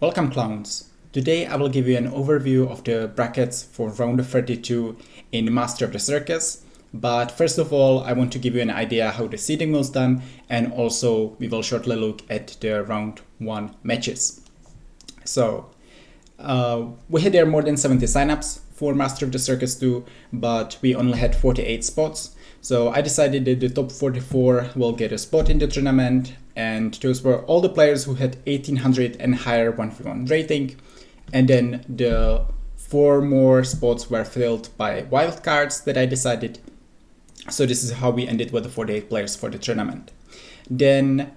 Welcome clowns! Today I will give you an overview of the brackets for round of 32 in Master of the Circus. But first of all, I want to give you an idea how the seeding was done, and also we will shortly look at the round 1 matches. So we had there more than 70 signups for Master of the Circus 2, but we only had 48 spots. So I decided that the top 44 will get a spot in the tournament, and those were all the players who had 1800 and higher 1v1 rating. And then the 4 more spots were filled by wildcards that I decided. So this is how we ended with the 48 players for the tournament. Then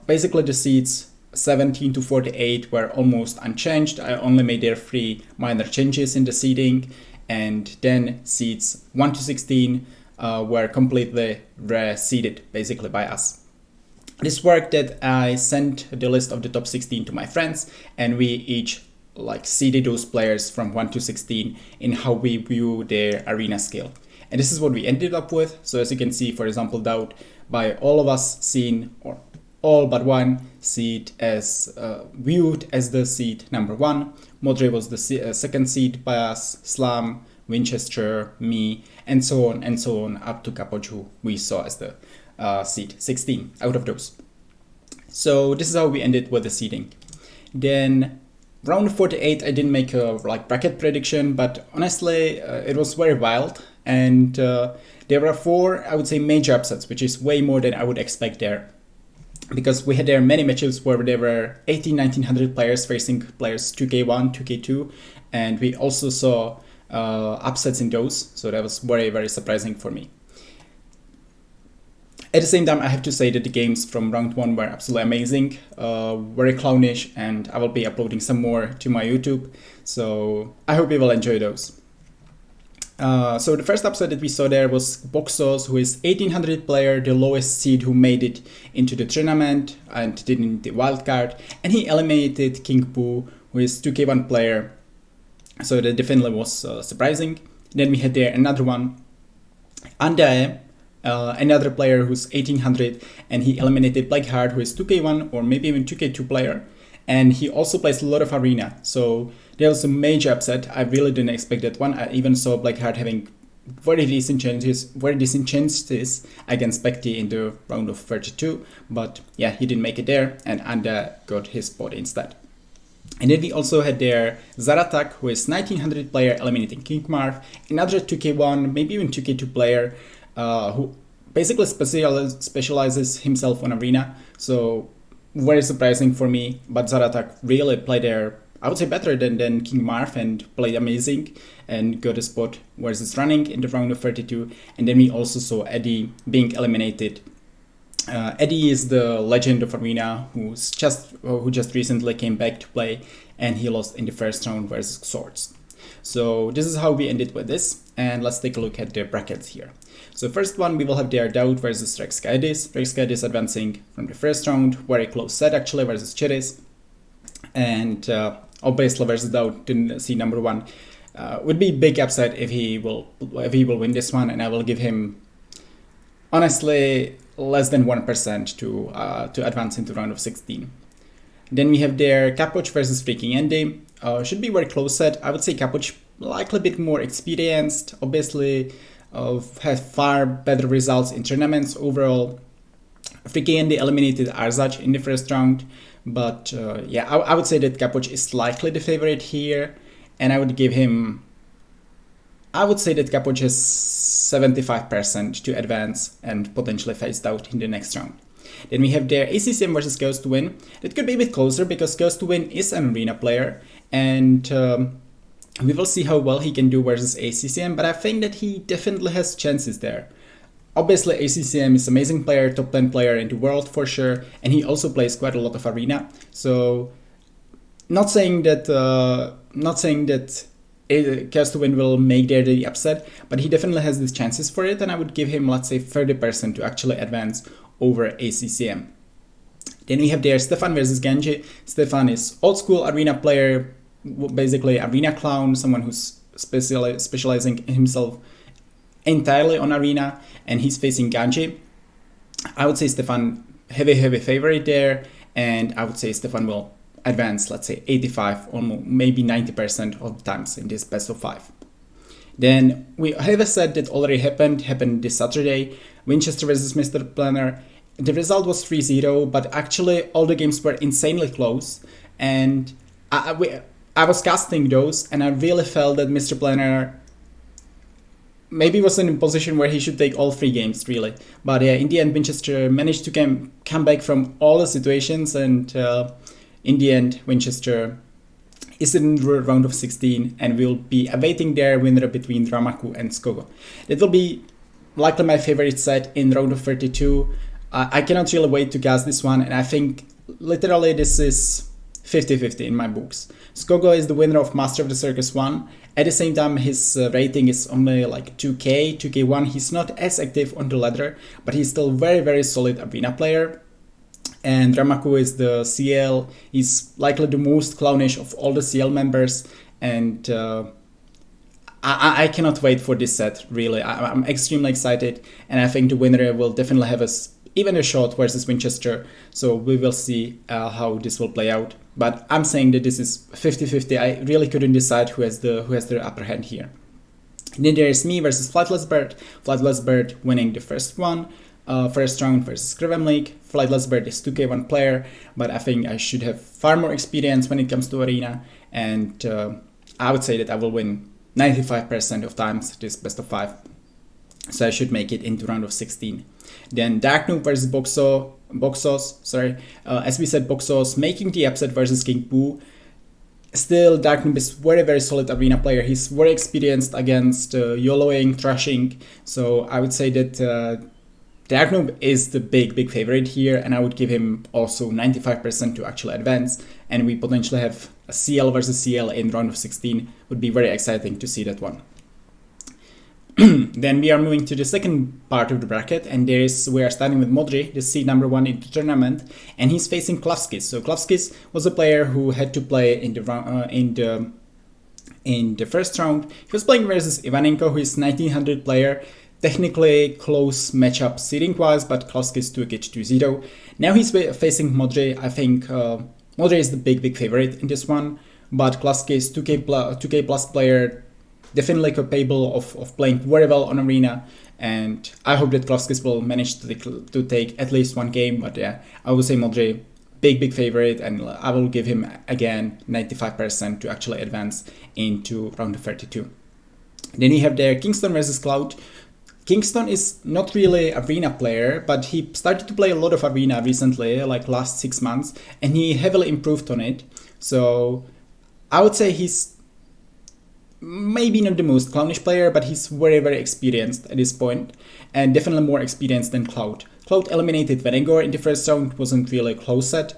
basically the seeds 17 to 48 were almost unchanged. I only made there 3 minor changes in the seeding, and then seeds 1 to 16 were completely reseeded basically by us. This worked that I sent the list of the top 16 to my friends, and we each seeded those players from 1 to 16 in how we view their arena skill. And this is what we ended up with. So as you can see, for example, Doubt by all of us seen, or all but one, seed as viewed as the seed number 1. Modre was the second seed by us, Slam, Winchester, me, and so on up to Capoch, who we saw as the seed 16 out of those. So this is how we ended with the seeding. Then round 48, I didn't make a bracket prediction, but honestly it was very wild, and there were 4, I would say, major upsets, which is way more than I would expect there, because we had there many matches where there were 1900 players facing players 2k1, 2k2, and we also saw upsets in those, so that was very, very surprising for me. At the same time, I have to say that the games from round 1 were absolutely amazing, very clownish, and I will be uploading some more to my YouTube, so I hope you will enjoy those. So the first upset that we saw there was Boxos, who is 1800 player, the lowest seed who made it into the tournament and didn't the wildcard, and he eliminated King Poo, who is 2k1 player, so that definitely was surprising. Then we had there another one, Andae, another player who's 1800, and he eliminated Blackheart, who is 2k1 or maybe even 2k2 player, and he also plays a lot of arena, so there was a major upset. I really didn't expect that one. I even saw Blackheart having very decent chances against Bekti in the round of 32, but yeah, he didn't make it there, and Anda got his spot instead. And then we also had there Zaratak, who is 1900 player, eliminating King Marv, another 2k1, maybe even 2k2 player, who basically specializes himself on arena, so very surprising for me. But Zaratak really played there, I would say, better than King Marv, and played amazing and got a spot versus running in the round of 32. And then we also saw Eddie being eliminated. Eddie is the legend of arena who just recently came back to play, and he lost in the first round versus Swords. So this is how we ended with this, and let's take a look at the brackets here. So first one, we will have their Doubt versus Rex Kaidis. Rex Kaidis advancing from the first round, very close set actually, versus Cherries. And obviously versus Doubt, didn't see number 1. Would be big upset if he will win this one, and I will give him honestly less than 1% to advance into round of 16. Then we have their Capoch versus Freaking Andy. Should be very close set. I would say Capoch likely a bit more experienced, obviously had far better results in tournaments overall. Freaking Andy eliminated Arzaj in the first round, but yeah, I would say that Capoch is likely the favorite here, and I would say that Capoch has 75% to advance and potentially face Doubt in the next round. Then we have their ACCM versus Ghost to Win. That could be a bit closer because Ghost to Win is an arena player, and we will see how well he can do versus ACCM, but I think that he definitely has chances there. Obviously ACCM is an amazing player, top 10 player in the world for sure, and he also plays quite a lot of arena, so not saying that Ghost to Win will make there the upset, but he definitely has these chances for it, and I would give him, let's say, 30% to actually advance over ACCM. Then we have there Stefan versus Genji. Stefan is old school arena player, basically arena clown, someone who's specializing himself entirely on arena, and he's facing Genji. I would say Stefan heavy favorite there, and I would say Stefan will advance, let's say 85 or maybe 90% of the times in this best of 5. Then we have a set that already happened this Saturday, Winchester versus Mr. Planner. The result was 3-0, but actually all the games were insanely close, and I was casting those, and I really felt that Mr. Planner maybe was in a position where he should take all 3 games, really. But yeah, in the end, Winchester managed to come back from all the situations, and in the end, Winchester is in the round of 16 and will be awaiting their winner between Ramaku and Skogo. It will be likely my favorite set in round of 32. I cannot really wait to cast this one, and I think literally this is 50-50 in my books. Skogo is the winner of Master of the Circus 1. At the same time, his rating is only like 2k, 2k1. He's not as active on the ladder, but he's still very, very solid arena player. And Ramaku is the CL. He's likely the most clownish of all the CL members, and I cannot wait for this set, really. I'm extremely excited, and I think the winner will definitely have even a shot versus Winchester, so we will see how this will play out. But I'm saying that this is 50-50. I really couldn't decide who has the upper hand here. And then there's me versus Flightless Bird. Flightless Bird winning the first one. First round versus Krivem League. Flightless Bird is 2k1 player, but I think I should have far more experience when it comes to arena, and I would say that I will win 95% of times this best of 5. So I should make it into round of 16. Then Dark Noob versus Boxos. As we said, Boxos making the upset versus King Poo. Still, Dark Noob is very, very solid arena player. He's very experienced against YOLOing, thrashing. So I would say that Dark Noob is the big favorite here, and I would give him also 95% to actually advance, and we potentially have a CL versus CL in round of 16. Would be very exciting to see that one. Then we are moving to the second part of the bracket, and we are starting with Modri, the seed number 1 in the tournament, and he's facing Klavskis. So Klavskis was a player who had to play in the first round. He was playing versus Ivanenko, who is 1900 player. Technically close matchup seeding wise, but Klavskis took it 2-0. Now he's facing Modri. I think Modri is the big favorite in this one, but Klavskis 2k plus player, definitely capable of playing very well on arena, and I hope that Klavskis will manage to take at least one game. But yeah, I would say Modri big favorite, and I will give him again 95% to actually advance into round of 32. Then you have there Kingston versus Cloud. Kingston is not really an arena player, but he started to play a lot of arena recently, like last 6 months, and he heavily improved on it. So I would say he's maybe not the most clownish player, but he's very experienced at this point, and definitely more experienced than Cloud. Cloud eliminated Venegor in the first round, wasn't really a close set,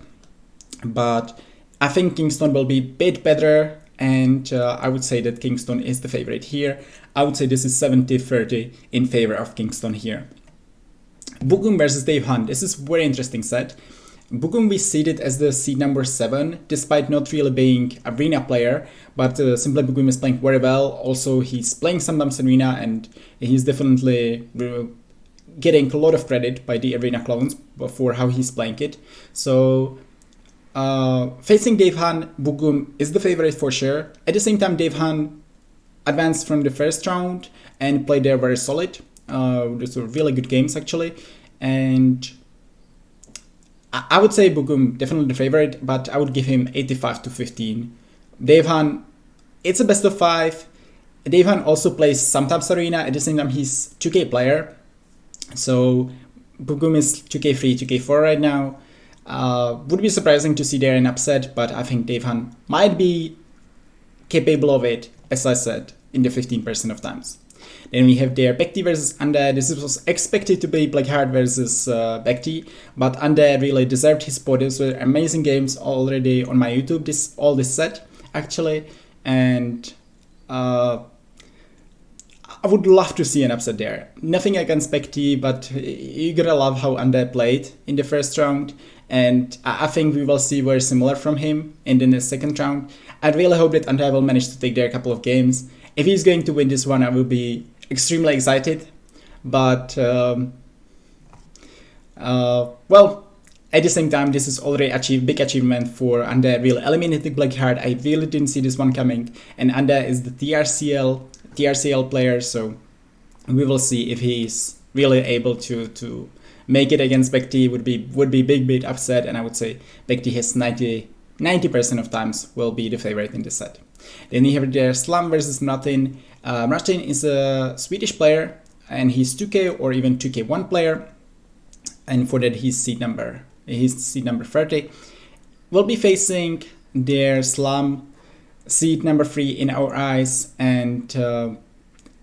but I think Kingston will be a bit better, and I would say that Kingston is the favorite here. I would say this is 70-30 in favor of Kingston here. Boogam versus Dave Hunt. This is a very interesting set. Boogam we seeded as the seed number 7, despite not really being arena player, but simply Boogam is playing very well. Also, he's playing sometimes arena, and he's definitely getting a lot of credit by the arena clones for how he's playing it. So facing Dave Hunt, Boogam is the favorite for sure. At the same time, Dave Hunt advanced from the first round and played there very solid. Those were really good games actually, and I would say Boogam definitely the favorite, but I would give him 85-15. Dave Hunt, it's a best of 5. Dave Hunt also plays sometimes arena. At the same time, he's 2k player, so Boogam is 2k3, 2k4 right now. Would be surprising to see there an upset, but I think Dave Hunt might be capable of it, as I said, in the 15% of times. Then we have there Bekti versus Undead. This was expected to be Blackheart versus Bekti, but Undead really deserved his spot. These were amazing games already on my YouTube, this set actually, and I would love to see an upset there. Nothing against Bekti, but you gotta love how Undead played in the first round, and I think we will see very similar from him in the second round. I really hope that Undead will manage to take there a couple of games. If he's going to win this one, I will be extremely excited. But, well, at the same time, this is already a big achievement for Anda will eliminating Blackheart. I really didn't see this one coming, and Anda is the TRCL player, so we will see if he is really able to make it against Bekti. Would be big upset, and I would say Bekti has 90% of times will be the favorite in this set. Then you have there Slam versus Martin. Martin is a Swedish player, and he's 2K or even 2K1 player, and for that he's seed number 30. We'll be facing their Slam, seed number 3 in our eyes, and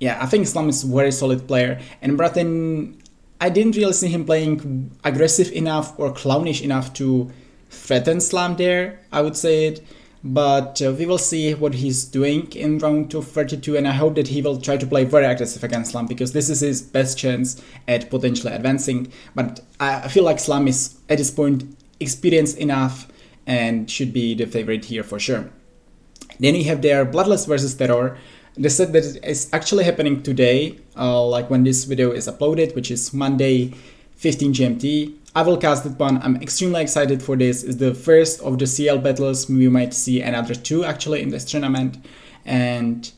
yeah, I think Slam is a very solid player, and Martin, I didn't really see him playing aggressive enough or clownish enough to threaten Slam there, I would say it. But we will see what he's doing in round 32, and I hope that he will try to play very aggressive against Slam, because this is his best chance at potentially advancing. But I feel like Slam is at this point experienced enough and should be the favorite here for sure. Then you have their Bloodless versus Terror. The set that is actually happening today, like when this video is uploaded, which is Monday 15 GMT. I will cast it one. I'm extremely excited for this. It's the first of the CL battles. We might see another 2 actually in this tournament, and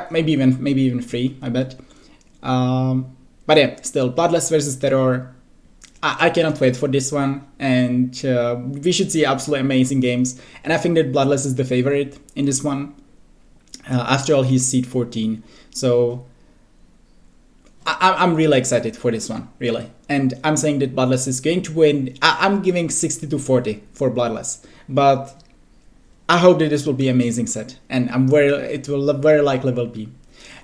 maybe even 3, I bet. But yeah, still Bloodless versus Terror. I cannot wait for this one, and we should see absolutely amazing games. And I think that Bloodless is the favorite in this one. After all, he's seed 14, so I'm really excited for this one, really. And I'm saying that Bloodless is going to win. I'm giving 60-40 for Bloodless, but I hope that this will be an amazing set, and it will very likely will be.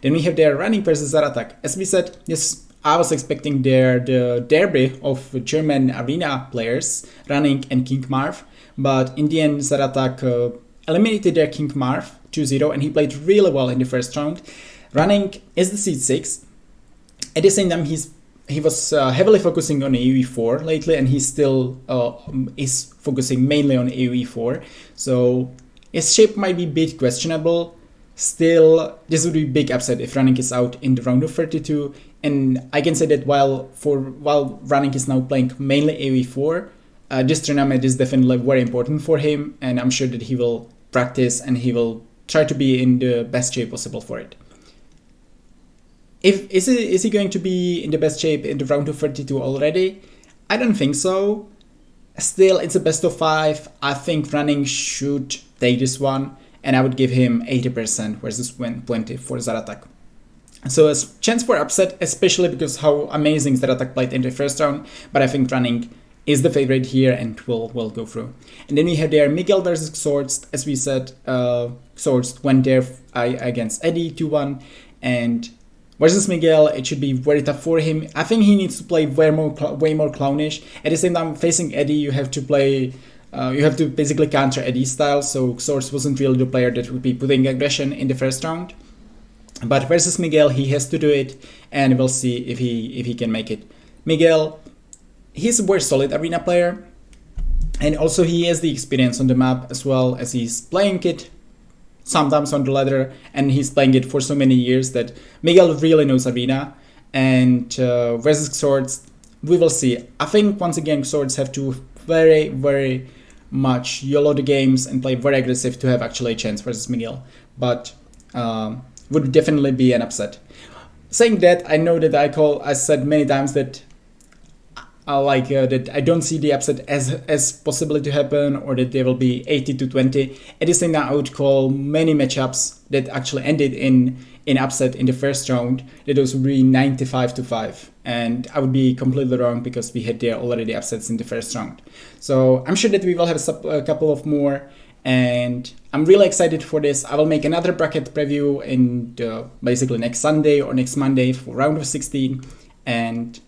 Then we have their Running versus Zaratak. As we said, yes, I was expecting the derby of German arena players, Running and King Marv, but in the end, Zaratak eliminated their King Marv 2-0, and he played really well in the first round. Running is the seed 6. At the same time, he was heavily focusing on AoE 4 lately, and he still is focusing mainly on AoE 4. So his shape might be a bit questionable. Still, this would be a big upset if Running is out in the round of 32. And I can say that while Running is now playing mainly AoE 4, this tournament is definitely very important for him, and I'm sure that he will practice and he will try to be in the best shape possible for it. Is he going to be in the best shape in the round of 32 already? I don't think so. Still, it's a best of 5. I think Running should take this one, and I would give him 80% versus 20 for Zaratak. So a chance for upset, especially because how amazing Zaratak played in the first round, but I think Running is the favorite here and will go through. And then we have there Miguel versus Swords. As we said, Swords went there against Eddie 2-1, and versus Miguel, it should be very tough for him. I think he needs to play way more clownish. At the same time, facing Eddie, you have to play, you have to basically counter Eddie's style. So Swords wasn't really the player that would be putting aggression in the first round. But versus Miguel, he has to do it, and we'll see if he can make it. Miguel, he's a very solid arena player, and also he has the experience on the map as well, as he's playing it sometimes on the ladder, and he's playing it for so many years that Miguel really knows arena. And versus Swords, we will see. I think once again Swords have to very much YOLO the games and play very aggressive to have actually a chance versus Miguel, but would definitely be an upset. Saying that, I know that I said many times that that I don't see the upset as possible to happen, or that there will be 80-20. At the same time, I would call many matchups that actually ended in upset in the first round that those would be 95-5, and I would be completely wrong because we had there already upsets in the first round. So I'm sure that we will have a couple of more, and I'm really excited for this. I will make another bracket preview in basically next Sunday or next Monday for round of 16, and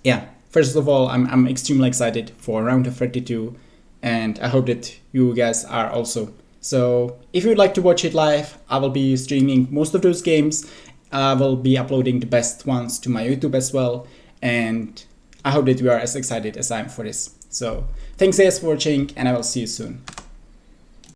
yeah. First of all, I'm extremely excited for round of 32, and I hope that you guys are also. So if you would like to watch it live, I will be streaming most of those games. I will be uploading the best ones to my YouTube as well, and I hope that you are as excited as I am for this. So thanks guys for watching, and I will see you soon.